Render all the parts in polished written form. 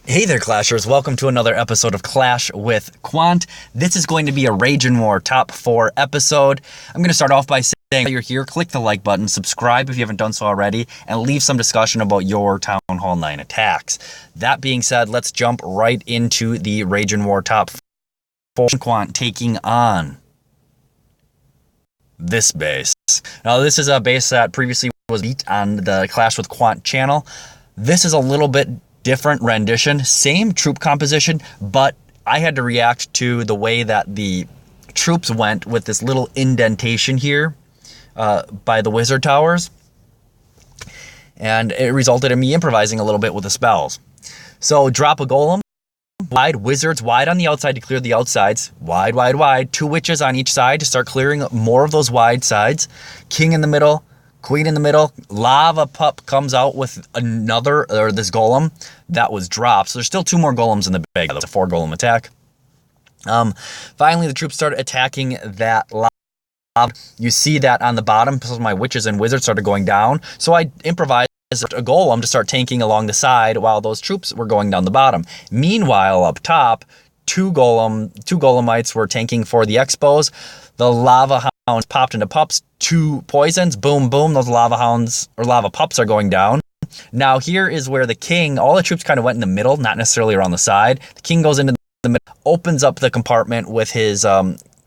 Hey there, Clashers. Welcome to another episode of Clash with Quant. This is going to be a Rage and War Top 4 episode. I'm going to start off by saying, if you're here, click the like button, subscribe if you haven't done so already, and leave some discussion about your Town Hall 9 attacks. That being said, let's jump right into the Rage and War Top 4. Quant taking on this base. Now, this is a base that previously was beat on the Clash with Quant channel. This is a little bit different rendition, same troop composition, but I had to react to the way that the troops went with this little indentation here by the wizard towers, and it resulted in me improvising a little bit with the spells. So drop a golem wide, wizards wide on the outside to clear the outsides, wide, wide, wide, 2 witches on each side to start clearing more of those wide sides, king in the middle, queen in the middle, lava pup comes out with this golem that was dropped. So there's still 2 more golems in the bag. It's a 4 golem attack. Finally, the troops started attacking that lava. You see that on the bottom, so my witches and wizards started going down. So I improvised a golem to start tanking along the side while those troops were going down the bottom. Meanwhile, up top, 2 golemites were tanking for the expos. The lava hounds popped into pups, 2 poisons, boom, boom, those lava hounds or lava pups are going down. Now here is where the king, all the troops kind of went in the middle, not necessarily around the side. The king goes into the middle, opens up the compartment with his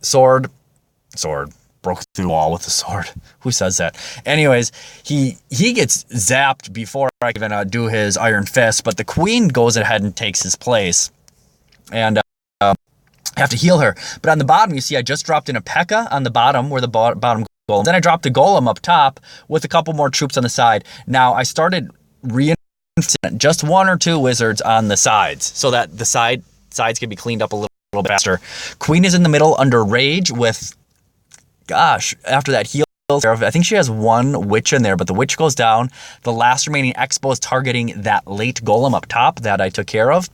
sword, broke through the wall with the sword. Who says that? Anyways, he gets zapped before I can even do his iron fist, but the queen goes ahead and takes his place. And I have to heal her. But on the bottom, you see I just dropped in a P.E.K.K.A. on the bottom where the bottom golem. Then I dropped a golem up top with a couple more troops on the side. Now I started reinforcing just 1 or 2 wizards on the sides so that the sides can be cleaned up a little bit faster. Queen is in the middle under rage with, after that heal, I think she has 1 witch in there, but the witch goes down. The last remaining expo is targeting that late golem up top that I took care of.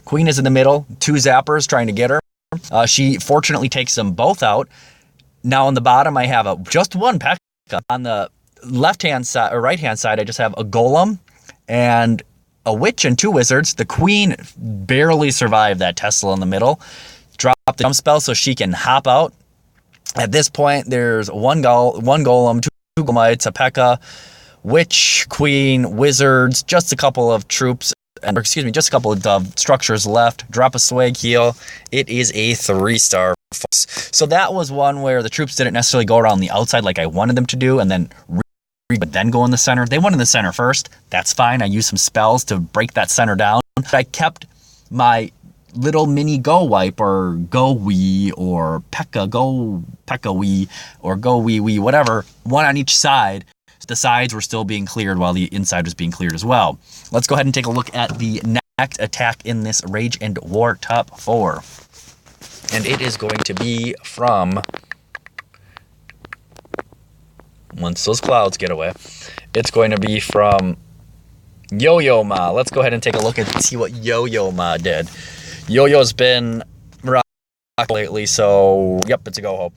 Queen is in the middle, 2 zappers trying to get her. She fortunately takes them both out. Now on the bottom, I have just 1 P.E.K.K.A. On the left-hand side or right-hand side, I just have a golem and a witch and 2 wizards. The queen barely survived that Tesla in the middle. Drop the jump spell so she can hop out. At this point, there's 1 golem, 2 golemites, a P.E.K.K.A., witch, queen, wizards, just a couple of troops. Just a couple of structures left. Drop a swag heal. It is a 3-star. So that was one where the troops didn't necessarily go around the outside like I wanted them to do, and then go in the center. They went in the center first. That's fine. I used some spells to break that center down. I kept my little mini go wipe or go wee or P.E.K.K.A. wee or go wee, whatever, 1 on each side. The sides were still being cleared while the inside was being cleared as well. Let's go ahead and take a look at the next attack in this Rage and War Top 4. And it is going to be from, once those clouds get away, it's going to be from Yo-Yo Ma. Let's go ahead and take a look and see what Yo-Yo Ma did. Yo-Yo's been rock lately, so yep, it's a go-ho.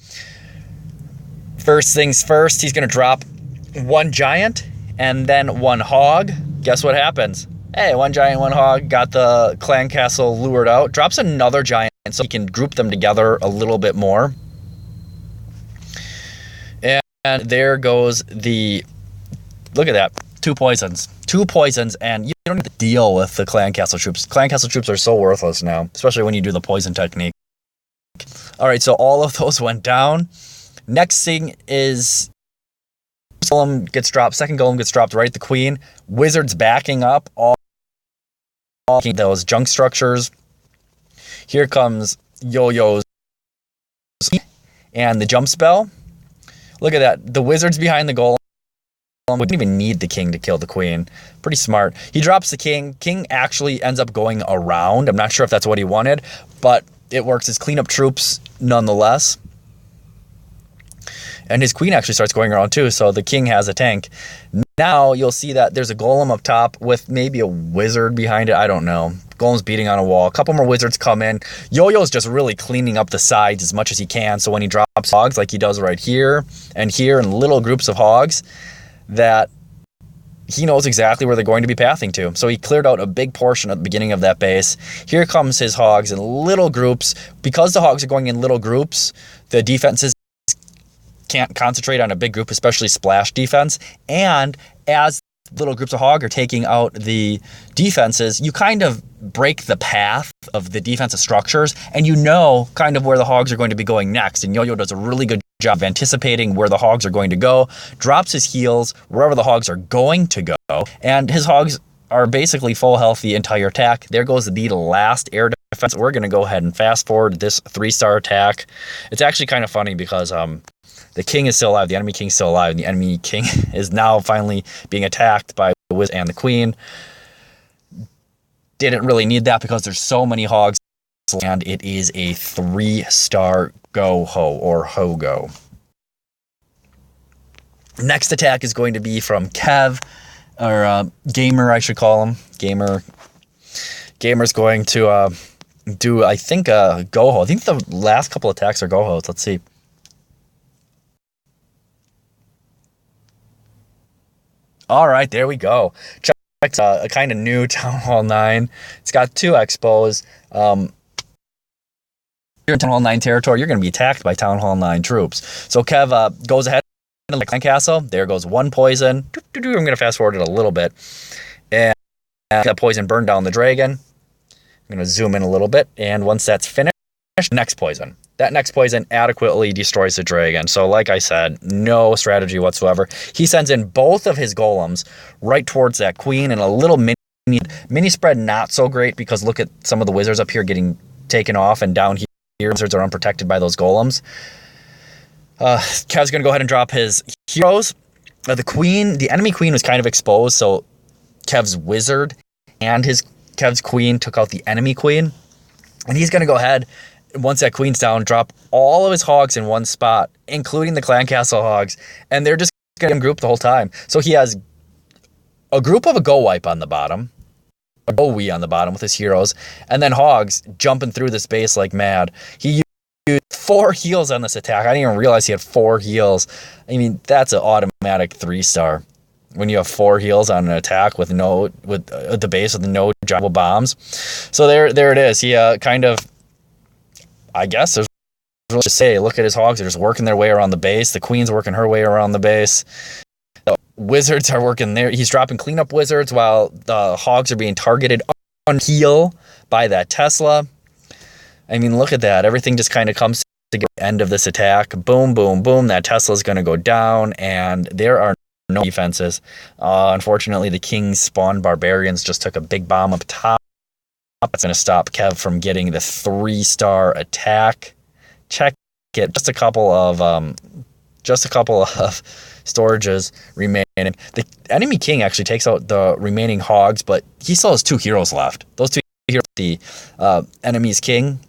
First things first, he's going to drop 1 giant and then 1 hog. Guess what happens? Hey, 1 giant, 1 hog, got the clan castle lured out. Drops another giant so he can group them together a little bit more. And there goes look at that, 2 poisons. 2 poisons, and you don't have to deal with the clan castle troops. Clan castle troops are so worthless now, especially when you do the poison technique. All right, so all of those went down. Next thing is golem gets dropped. Second golem gets dropped right at the queen. Wizards backing up all those junk structures. Here comes Yo-Yo's and the jump spell. Look at that. The wizards behind the golem. We didn't even need the king to kill the queen. Pretty smart. He drops the king. King actually ends up going around. I'm not sure if that's what he wanted, but it works as cleanup troops nonetheless. And his queen actually starts going around too, so the king has a tank. Now you'll see that there's a golem up top with maybe a wizard behind it. I don't know. Golem's beating on a wall. A couple more wizards come in. Yo-Yo's just really cleaning up the sides as much as he can, so when he drops hogs like he does right here and little groups of hogs, that he knows exactly where they're going to be pathing to. So he cleared out a big portion at the beginning of that base. Here comes his hogs in little groups. Because the hogs are going in little groups, the defenses can't concentrate on a big group, especially splash defense. And as little groups of hog are taking out the defenses, you kind of break the path of the defensive structures, and you know kind of where the hogs are going to be going next. And Yo-Yo does a really good job of anticipating where the hogs are going to go, drops his heals wherever the hogs are going to go, and his hogs are basically full health the entire attack. There goes the last air defense. We're going to go ahead and fast forward this 3-star attack. It's actually kind of funny because the king is still alive, the enemy king is still alive, and the enemy king is now finally being attacked by the wizard and the queen. Didn't really need that because there's so many hogs, and it is a 3-star go-ho or ho-go. Next attack is going to be from Kev, or Gamer, I should call him. Gamer's going to do, I think, a go-ho. I think the last couple attacks are go-hos. Let's see. All right, there we go. Check a kind of new Town Hall 9. It's got 2 expos. You're in Town Hall 9 territory, you're going to be attacked by Town Hall 9 troops. So Kev goes ahead in the clan castle. There goes 1 poison. I'm going to fast forward it a little bit. And that poison burned down the dragon. I'm going to zoom in a little bit. And once that's finished, next poison. That next poison adequately destroys the dragon. So like I said, no strategy whatsoever. He sends in both of his golems right towards that queen, and a little mini spread, not so great because look at some of the wizards up here getting taken off, and down here wizards are unprotected by those golems. Kev's going to go ahead and drop his heroes. The enemy queen was kind of exposed, so Kev's wizard and Kev's queen took out the enemy queen. And he's going to go ahead, once that queen's down, drop all of his hogs in one spot, including the clan castle hogs, and they're just going to group the whole time. So he has a group of a go wipe on the bottom, a go wee on the bottom with his heroes, and then hogs jumping through this base like mad. He used 4 heals on this attack. I didn't even realize he had 4 heals. I mean, that's an automatic 3-star. When you have 4 heals on an attack with the base with no droppable bombs. So there it is. He kind of, I guess there's really to say, look at his hogs. They're just working their way around the base. The queen's working her way around the base. The wizards are working there. He's dropping cleanup wizards while the hogs are being targeted on heal by that Tesla. I mean, look at that. Everything just kind of comes to the end of this attack. Boom, boom, boom. That Tesla's going to go down, and there are no defenses. Unfortunately, the king's spawn barbarians just took a big bomb up top. That's going to stop Kev from getting the 3-star attack. Check it. Just a couple of storages remaining. The enemy king actually takes out the remaining hogs, but he still has 2 heroes left. Those 2 heroes, the enemy's king,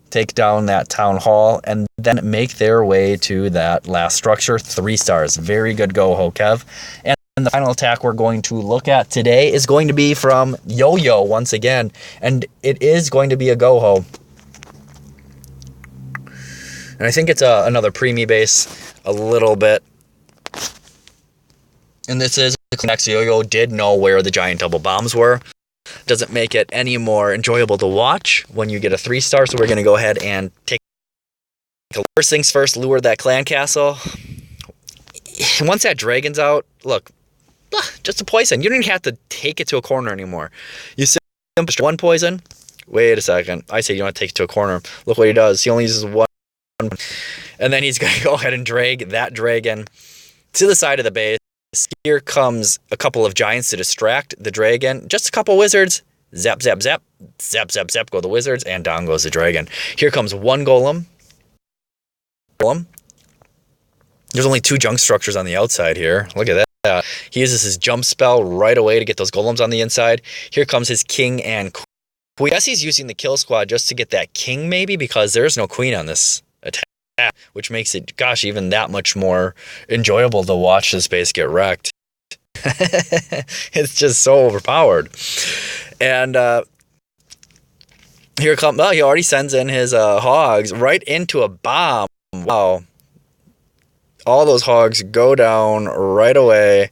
take down that town hall, and then make their way to that last structure. 3 stars. Very good go-ho, Kev. And the final attack we're going to look at today is going to be from Yo-Yo once again, and it is going to be a go-ho. And I think it's another preemie base a little bit. And this is next. Yo-Yo did know where the giant double bombs were. Doesn't make it any more enjoyable to watch when you get a 3-star, so we're going to go ahead and take first things first, lure that clan castle. Once that dragon's out, look, just a poison. You don't even have to take it to a corner anymore. You simply 1 poison. Wait a second. I say you don't have to take it to a corner. Look what he does. He only uses 1. And then he's going to go ahead and drag that dragon to the side of the base. Here comes a couple of giants to distract the dragon. Just a couple wizards. Zap, zap, zap. Zap, zap, zap go the wizards. And down goes the dragon. Here comes 1 golem. There's only 2 junk structures on the outside here. Look at that. He uses his jump spell right away to get those golems on the inside. Here comes his king and queen. I guess he's using the kill squad just to get that king maybe, because there's no queen on this attack, which makes it, gosh, even that much more enjoyable to watch this base get wrecked. It's just so overpowered. And here comes, well, he already sends in his hogs right into a bomb. Wow. All those hogs go down right away.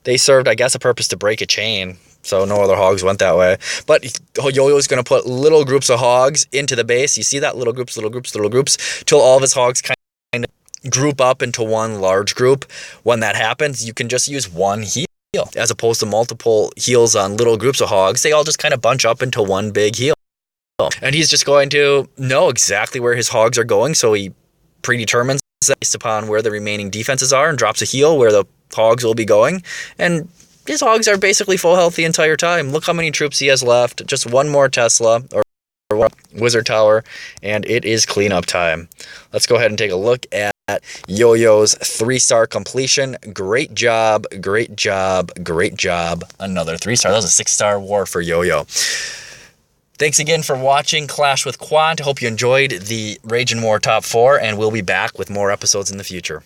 They served, I guess, a purpose to break a chain, so no other hogs went that way. But Yo-Yo's going to put little groups of hogs into the base. You see that? Little groups, till all of his hogs kind of group up into one large group. When that happens, you can just use one heel as opposed to multiple heels on little groups of hogs. They all just kind of bunch up into one big heel. And he's just going to know exactly where his hogs are going, so he predetermines based upon where the remaining defenses are and drops a heel where the hogs will be going. And his hogs are basically full health the entire time. Look how many troops he has left. Just one more Tesla or one Wizard Tower, and it is cleanup time. Let's go ahead and take a look at Yo-Yo's 3-star completion. Great job, great job, great job. Another 3-star. That was a 6-star war for Yo-Yo. Thanks again for watching Clash with Quant. I hope you enjoyed the Rage and War Top 4, and we'll be back with more episodes in the future.